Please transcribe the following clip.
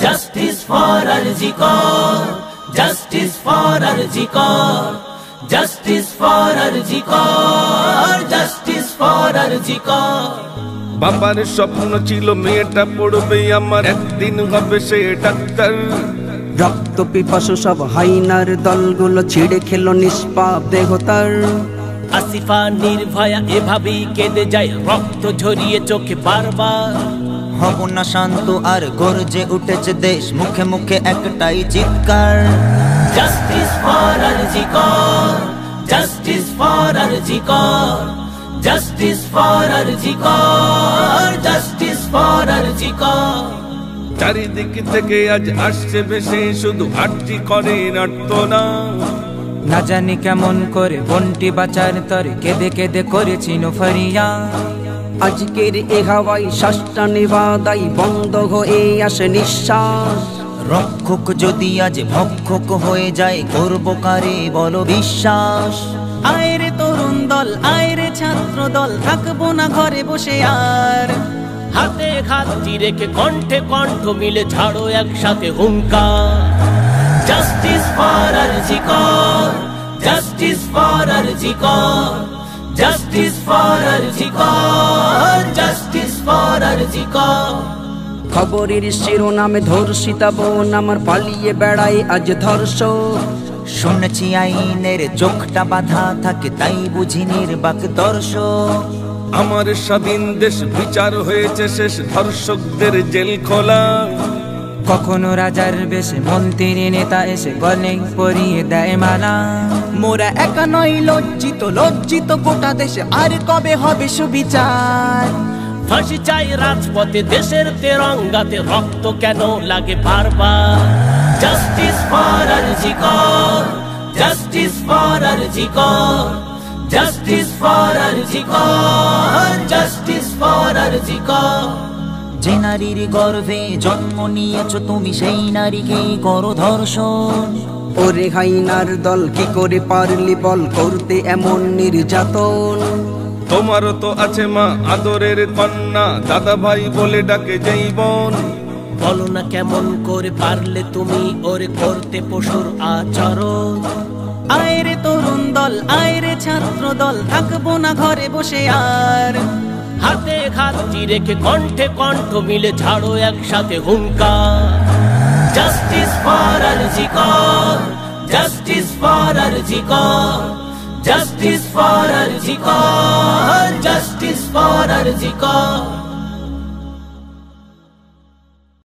Justice for Arjikar, justice for Arjikar, justice for Arjikar, justice for Arjikar. বাবার স্বপ্ন ছিল মেয়েটা পড়বে আমার, একদিন হবে সে ডাক্তার। রক্ত পিপাসু সব হাইনার দলগুলো ছিঁড়ে খেলো নিষ্পাপ দেহ তার। আসিফা নির্ভয়া এভাবেই কেঁদে যায়, রক্ত ঝরিয়ে চোখে বারবার। হব না শান্ত আর গর্জে উঠেছে দেশ, মুখে মুখে একটাই চিৎকার। Justice for Arjikar, justice for Arjikar, justice for Arjikar, justice for Arjikar. চারিদিক থেকে আজ আসছে বেশি, শুধু আরজি করে নাট্যনা। না জানি কেমন করে বন্টি বাঁচার তরে কেঁদে কেঁদে করেছি ফরিয়া। আজকের এ হাওয়াই শ্বাসটা নেবাদাই, বন্ধ হয়ে আসে নিঃশ্বাস। রক্ষক যদি আজ ভক্ষক হয়ে যায়, করব কারে বলো বিশ্বাস। আয়রে তরুণ দল, আয়রে ছাত্র দল, থাকবো না ঘরে বসে আর। হাতে হাতটি রেখে কণ্ঠে কণ্ঠ মিলে ছাড়ো একসাথে হুঙ্কার। Justice for Arjikar, justice for Arjikar, justice for Arjikar, justice for Arjikar. খবরের শিরোনামে ধর্ষিতা বোন আমার পালিয়ে বেড়ায় আজ ধর্ষক। শুনেছি আইনের চোখটা বাঁধা থাকে, তাই বুঝি নির্বাক দর্শক। আমার স্বাধীন দেশ বিচার হয়েছে শেষ, ধর্ষকদের জেল খোলা। কখনো রাজার বেশে মন্ত্রী নেতা এসে গলে পরিয়ে দেয় মালা। মোরা একা নয় লজ্জিত, লজ্জিত গোটা দেশে, আর কবে হবে সুবিচার। ফাঁসি চাই রাজপথে, দেশের তেরঙ্গাতে রক্ত কেন লাগে বারবার। Justice for Arjikar, justice for Arjikar, justice for Arjikar, justice for Arjikar. যে নারীর গর্ভে জন্ম নিয়েছ তুমি, সেই নারীকেই করো ধর্ষণ। ওরে হাইনার দল কি করে পারলি বল করতে এমন নির্যাতন। তোমারও তো আছে মা আদরের কন্যা, দাদা ভাই বলে ডাকে যেই বোন। বলো না কেমন করে পারলে তুমি ওরে করতে পশুর আচরণ। আয়রে তরুণ দল, আয়রে ছাত্র দল, থাকবো না ঘরে বসে আর। হাতে হাতটি রেখে কণ্ঠে কণ্ঠ মিলে ছাড়ো একসাথে হুঙ্কার। Justice for Arjikar, justice for Arjikar, justice for Arjikar, justice for Arjikar.